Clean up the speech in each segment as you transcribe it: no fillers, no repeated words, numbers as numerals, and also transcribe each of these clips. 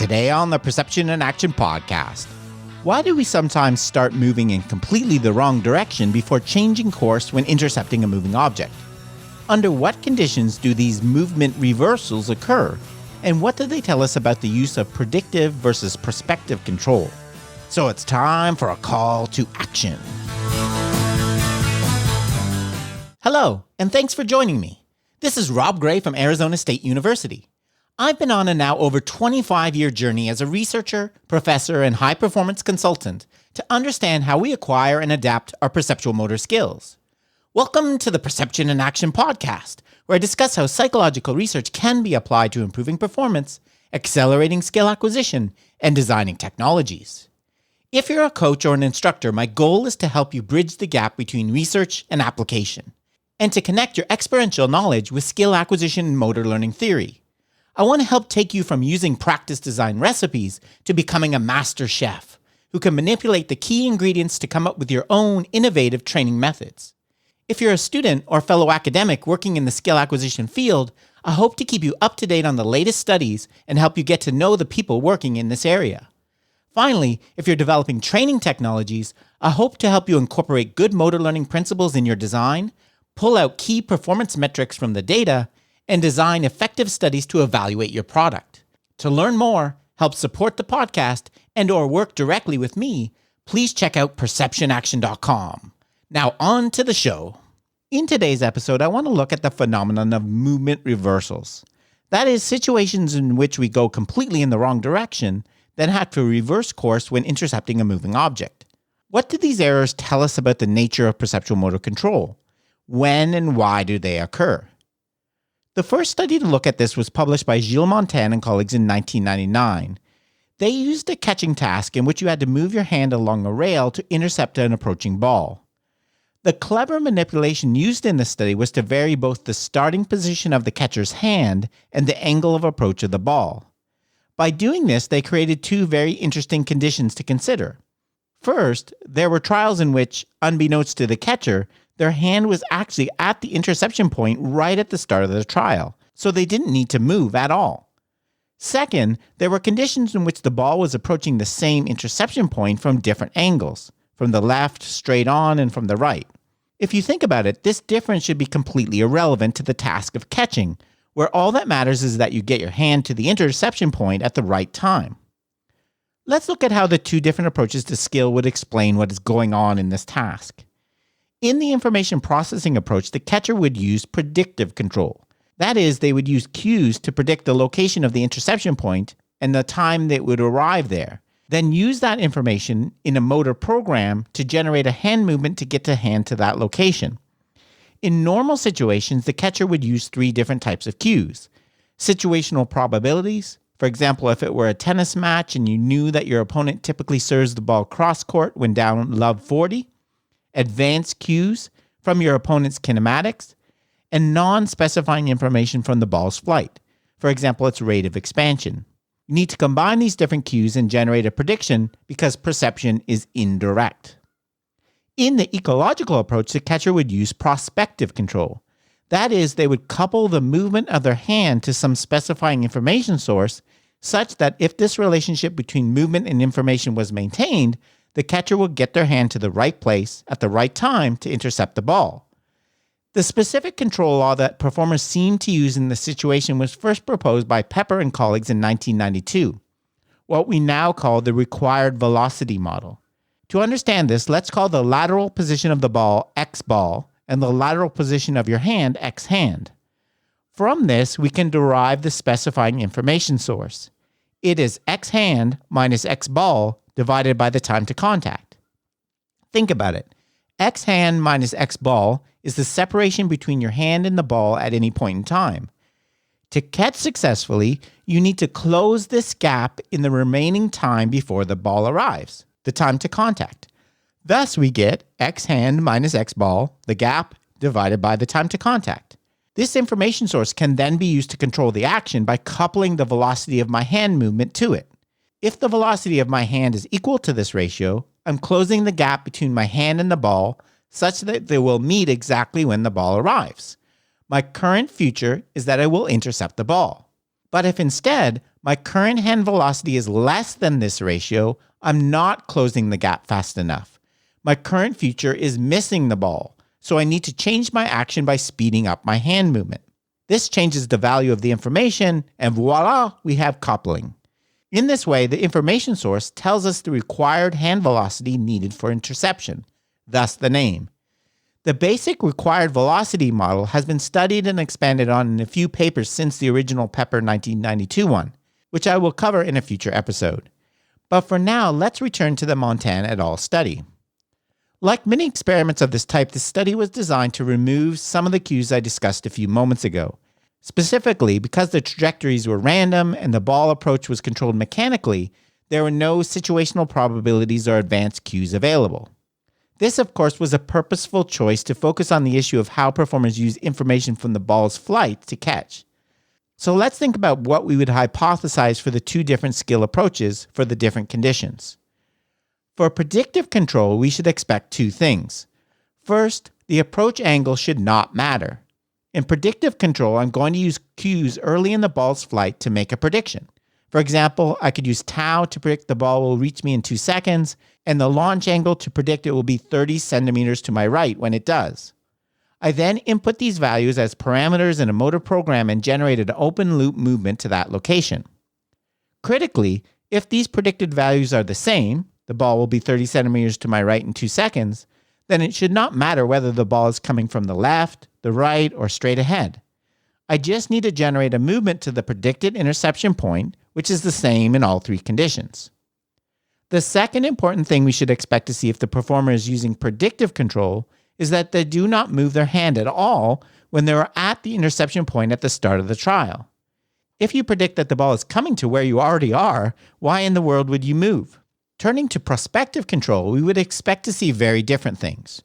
Today on the Perception and Action podcast, why do we sometimes start moving in completely the wrong direction before changing course when intercepting a moving object? Under what conditions do these movement reversals occur? And what do they tell us about the use of predictive versus prospective control? So it's time for a call to action. Hello, and thanks for joining me. This is Rob Gray from Arizona State University. I've been on a now over 25-year journey as a researcher, professor, and high-performance consultant to understand how we acquire and adapt our perceptual motor skills. Welcome to the Perception and Action podcast, where I discuss how psychological research can be applied to improving performance, accelerating skill acquisition, and designing technologies. If you're a coach or an instructor, my goal is to help you bridge the gap between research and application, and to connect your experiential knowledge with skill acquisition and motor learning theory. I want to help take you from using practice design recipes to becoming a master chef who can manipulate the key ingredients to come up with your own innovative training methods. If you're a student or fellow academic working in the skill acquisition field, I hope to keep you up to date on the latest studies and help you get to know the people working in this area. Finally, if you're developing training technologies, I hope to help you incorporate good motor learning principles in your design, pull out key performance metrics from the data, and design effective studies to evaluate your product. To learn more, help support the podcast, and or work directly with me, please check out perceptionaction.com. Now on to the show. In today's episode, I want to look at the phenomenon of movement reversals. That is, situations in which we go completely in the wrong direction, then have to reverse course when intercepting a moving object. What do these errors tell us about the nature of perceptual motor control? When and why do they occur? The first study to look at this was published by Gilles Montan and colleagues in 1999. They used a catching task in which you had to move your hand along a rail to intercept an approaching ball. The clever manipulation used in this study was to vary both the starting position of the catcher's hand and the angle of approach of the ball. By doing this, they created two very interesting conditions to consider. First, there were trials in which, unbeknownst to the catcher, their hand was actually at the interception point right at the start of the trial, so they didn't need to move at all. Second, there were conditions in which the ball was approaching the same interception point from different angles, from the left, straight on, and from the right. If you think about it, this difference should be completely irrelevant to the task of catching, where all that matters is that you get your hand to the interception point at the right time. Let's look at how the two different approaches to skill would explain what is going on in this task. In the information processing approach, the catcher would use predictive control. That is, they would use cues to predict the location of the interception point and the time that it would arrive there, then use that information in a motor program to generate a hand movement to get the hand to that location. In normal situations, the catcher would use three different types of cues. Situational probabilities, for example, if it were a tennis match and you knew that your opponent typically serves the ball cross-court when down love 40, advanced cues from your opponent's kinematics, and non-specifying information from the ball's flight, for example, its rate of expansion. You need to combine these different cues and generate a prediction because perception is indirect. In the ecological approach, the catcher would use prospective control. That is, they would couple the movement of their hand to some specifying information source such that if this relationship between movement and information was maintained, the catcher will get their hand to the right place at the right time to intercept the ball. The specific control law that performers seem to use in this situation was first proposed by Pepper and colleagues in 1992, what we now call the required velocity model. To understand this, let's call the lateral position of the ball X ball and the lateral position of your hand X hand. From this, we can derive the specifying information source. It is X hand minus X ball divided by the time to contact. Think about it. X hand minus X ball is the separation between your hand and the ball at any point in time. To catch successfully, you need to close this gap in the remaining time before the ball arrives, the time to contact. Thus, we get X hand minus X ball, the gap, divided by the time to contact. This information source can then be used to control the action by coupling the velocity of my hand movement to it. If the velocity of my hand is equal to this ratio, I'm closing the gap between my hand and the ball such that they will meet exactly when the ball arrives. My current future is that I will intercept the ball. But if instead My current hand velocity is less than this ratio. I'm not closing the gap fast enough. My current future is missing the ball, so I need to change my action by speeding up my hand movement. This changes the value of the information, and voila, we have coupling. In this way, the information source tells us the required hand velocity needed for interception, thus the name. The basic required velocity model has been studied and expanded on in a few papers since the original Pepper 1992 one, which I will cover in a future episode. But for now, let's return to the Montan et al. Study. Like many experiments of this type, the study was designed to remove some of the cues I discussed a few moments ago. Specifically, because the trajectories were random and the ball approach was controlled mechanically, there were no situational probabilities or advanced cues available. This, of course, was a purposeful choice to focus on the issue of how performers use information from the ball's flight to catch. So let's think about what we would hypothesize for the two different skill approaches for the different conditions. For predictive control, we should expect two things. First, the approach angle should not matter. In predictive control, I'm going to use cues early in the ball's flight to make a prediction. For example, I could use tau to predict the ball will reach me in 2 seconds, and the launch angle to predict it will be 30 centimeters to my right when it does. I then input these values as parameters in a motor program and generate an open loop movement to that location. Critically, if these predicted values are the same, the ball will be 30 centimeters to my right in 2 seconds, then it should not matter whether the ball is coming from the left, the right, or straight ahead. I just need to generate a movement to the predicted interception point, which is the same in all three conditions. The second important thing we should expect to see if the performer is using predictive control is that they do not move their hand at all when they are at the interception point at the start of the trial. If you predict that the ball is coming to where you already are, why in the world would you move? Turning to prospective control, we would expect to see very different things.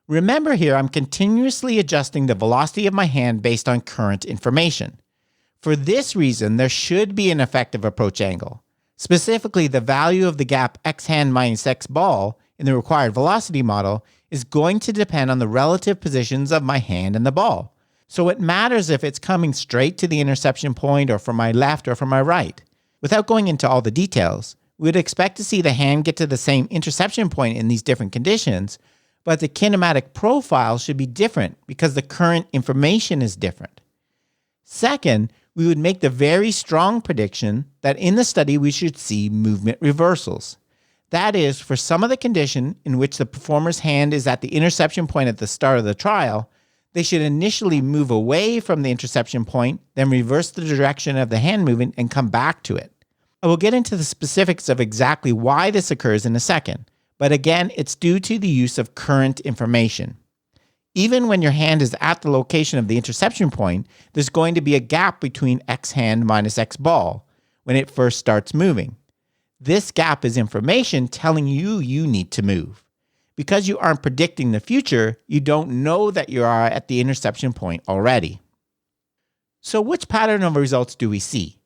Remember here, I'm continuously adjusting the velocity of my hand based on current information. For this reason, there should be an effective approach angle. Specifically, the value of the gap x hand minus x ball in the required velocity model is going to depend on the relative positions of my hand and the ball. So it matters if it's coming straight to the interception point or from my left or from my right. Without going into all the details, we would expect to see the hand get to the same interception point in these different conditions, but the kinematic profile should be different because the current information is different. Second, we would make the very strong prediction that in the study we should see movement reversals. That is, for some of the condition in which the performer's hand is at the interception point at the start of the trial, they should initially move away from the interception point, then reverse the direction of the hand movement and come back to it. I will get into the specifics of exactly why this occurs in a second, but again, it's due to the use of current information. Even when your hand is at the location of the interception point, there's going to be a gap between x hand minus x ball when it first starts moving. This gap is information telling you you need to move. Because you aren't predicting the future, you don't know that you are at the interception point already. So which pattern of results do we see?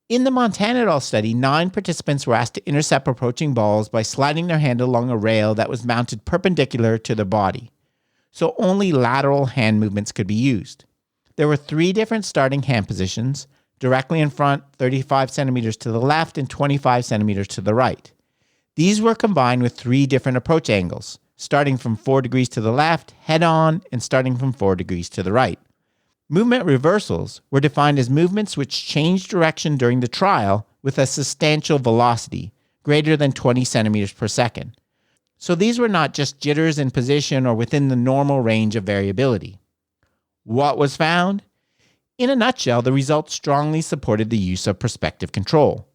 In the Montan et al. Study, 9 participants were asked to intercept approaching balls by sliding their hand along a rail that was mounted perpendicular to their body. So only lateral hand movements could be used. There were 3 different starting hand positions, directly in front, 35 centimeters to the left, and 25 centimeters to the right. These were combined with 3 different approach angles, starting from 4 degrees to the left, head-on, and starting from 4 degrees to the right. Movement reversals were defined as movements which changed direction during the trial with a substantial velocity, greater than 20 centimeters per second. So these were not just jitters in position or within the normal range of variability. What was found? In a nutshell, the results strongly supported the use of prospective control.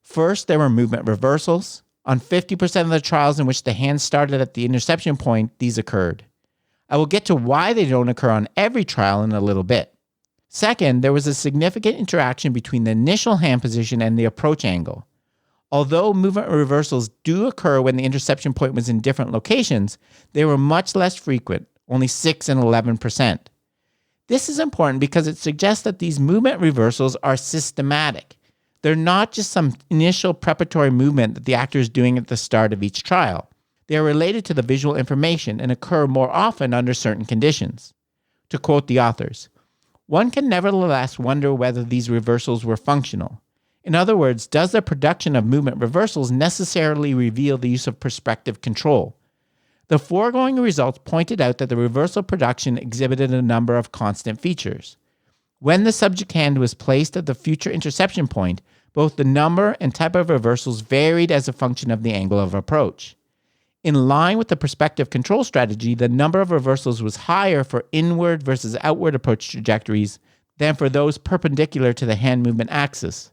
First, there were movement reversals. On 50% of the trials in which the hand started at the interception point, these occurred. I will get to why they don't occur on every trial in a little bit. Second, there was a significant interaction between the initial hand position and the approach angle. Although movement reversals do occur when the interception point was in different locations, they were much less frequent, only 6 and 11%. This is important because it suggests that these movement reversals are systematic. They're not just some initial preparatory movement that the actor is doing at the start of each trial. They are related to the visual information and occur more often under certain conditions. To quote the authors, "One can nevertheless wonder whether these reversals were functional. In other words, does the production of movement reversals necessarily reveal the use of prospective control? The foregoing results pointed out that the reversal production exhibited a number of constant features. When the subject hand was placed at the future interception point, both the number and type of reversals varied as a function of the angle of approach. In line with the prospective control strategy, the number of reversals was higher for inward versus outward approach trajectories than for those perpendicular to the hand movement axis.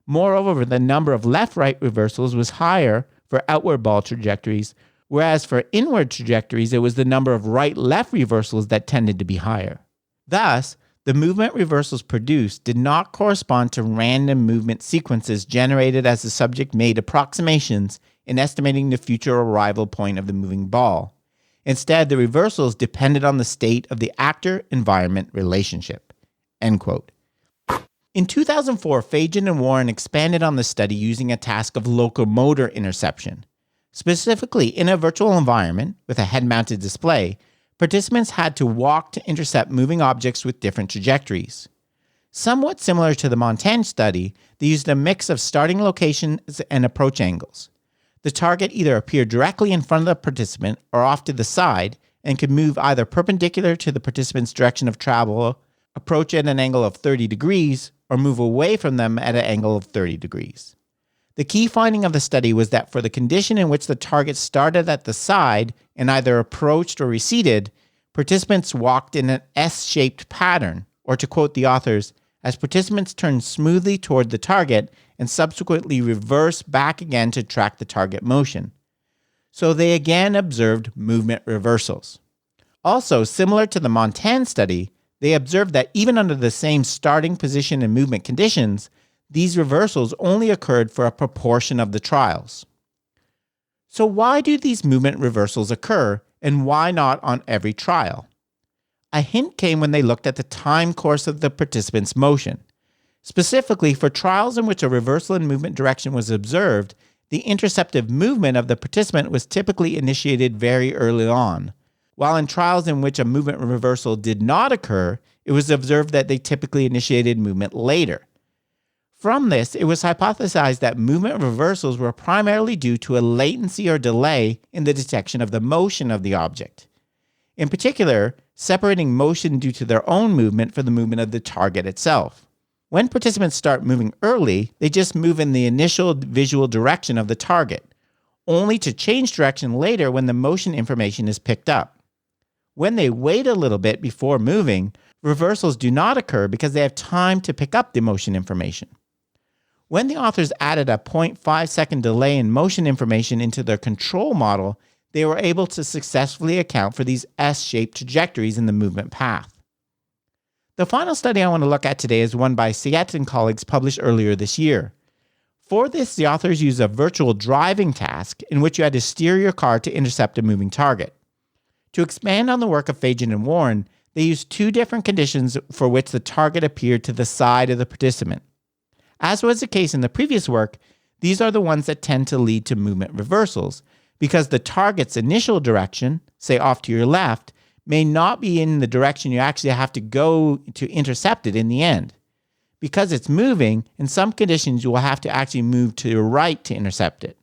Moreover, the number of left-right reversals was higher for outward ball trajectories, whereas for inward trajectories, it was the number of right-left reversals that tended to be higher. Thus, the movement reversals produced did not correspond to random movement sequences generated as the subject made approximations in estimating the future arrival point of the moving ball. Instead, the reversals depended on the state of the actor-environment relationship." End quote. In 2004, Fajan and Warren expanded on the study using a task of locomotor interception. Specifically, in a virtual environment with a head-mounted display, participants had to walk to intercept moving objects with different trajectories. Somewhat similar to the Montaigne study, they used a mix of starting locations and approach angles. The target either appeared directly in front of the participant or off to the side and could move either perpendicular to the participant's direction of travel, approach at an angle of 30 degrees, or move away from them at an angle of 30 degrees. The key finding of the study was that for the condition in which the target started at the side and either approached or receded, participants walked in an S-shaped pattern, or to quote the authors, as participants turned smoothly toward the target and subsequently reversed back again to track the target motion. So they again observed movement reversals. Also, similar to the Montaigne study, they observed that even under the same starting position and movement conditions, these reversals only occurred for a proportion of the trials. So why do these movement reversals occur, and why not on every trial? A hint came when they looked at the time course of the participant's motion. Specifically, for trials in which a reversal in movement direction was observed, the interceptive movement of the participant was typically initiated very early on, while in trials in which a movement reversal did not occur, it was observed that they typically initiated movement later. From this, it was hypothesized that movement reversals were primarily due to a latency or delay in the detection of the motion of the object. In particular, separating motion due to their own movement from the movement of the target itself. When participants start moving early, they just move in the initial visual direction of the target, only to change direction later when the motion information is picked up. When they wait a little bit before moving, reversals do not occur because they have time to pick up the motion information. When the authors added a 0.5 second delay in motion information into their control model, they were able to successfully account for these S-shaped trajectories in the movement path. The final study I want to look at today is one by Siet and colleagues published earlier this year. For this, the authors used a virtual driving task in which you had to steer your car to intercept a moving target. To expand on the work of Fajan and Warren, they used two different conditions for which the target appeared to the side of the participant. As was the case in the previous work, these are the ones that tend to lead to movement reversals, because the target's initial direction, say off to your left, may not be in the direction you actually have to go to intercept it in the end. Because it's moving, in some conditions you will have to actually move to your right to intercept it.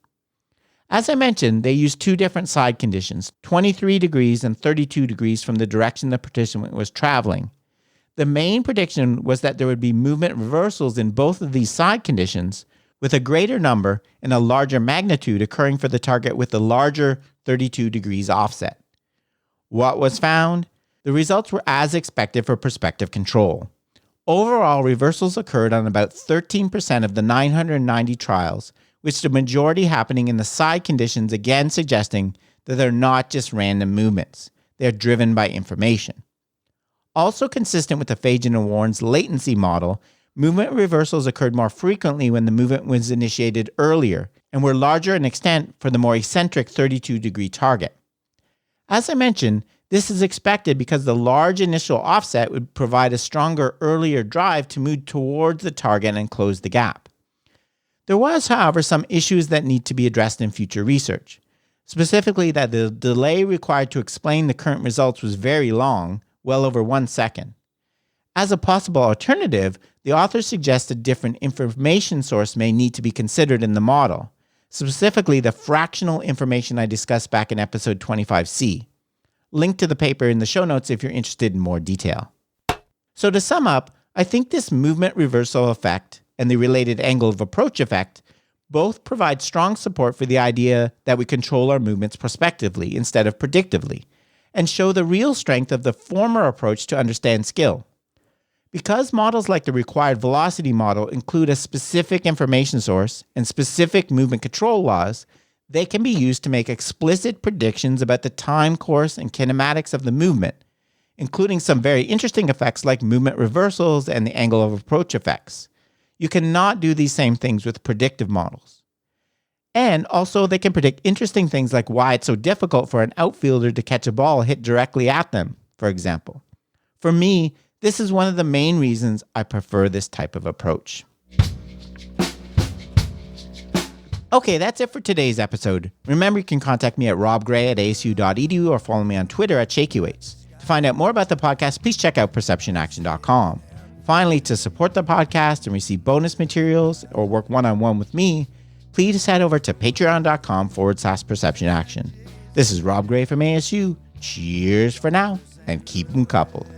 As I mentioned, they used two different side conditions, 23 degrees and 32 degrees from the direction the participant was traveling. The main prediction was that there would be movement reversals in both of these side conditions, with a greater number and a larger magnitude occurring for the target with the larger 32 degrees offset. What was found? The results were as expected for prospective control. Overall, reversals occurred on about 13% of the 990 trials, with the majority happening in the side conditions, again suggesting that they're not just random movements. They're driven by information. Also consistent with the Fajan and Warren's latency model, movement reversals occurred more frequently when the movement was initiated earlier and were larger in extent for the more eccentric 32-degree target. As I mentioned, this is expected because the large initial offset would provide a stronger earlier drive to move towards the target and close the gap. There was, however, some issues that need to be addressed in future research, specifically that the delay required to explain the current results was very long, well over 1 second. As a possible alternative, the authors suggest a different information source may need to be considered in the model, specifically the fractional information I discussed back in episode 25C. Link to the paper in the show notes if you're interested in more detail. So to sum up, I think this movement reversal effect and the related angle of approach effect both provide strong support for the idea that we control our movements prospectively instead of predictively, and show the real strength of the former approach to understand skill. Because models like the required velocity model include a specific information source and specific movement control laws, they can be used to make explicit predictions about the time course and kinematics of the movement, including some very interesting effects like movement reversals and the angle of approach effects. You cannot do these same things with predictive models. And also they can predict interesting things like why it's so difficult for an outfielder to catch a ball hit directly at them, for example. For me, this is one of the main reasons I prefer this type of approach. Okay, that's it for today's episode. Remember, you can contact me at robgray@asu.edu or follow me on Twitter at ShakyWeights. To find out more about the podcast, please check out perceptionaction.com. Finally, to support the podcast and receive bonus materials or work one-on-one with me, please head over to patreon.com/perceptionaction. This is Rob Gray from ASU. Cheers for now, and keep them coupled.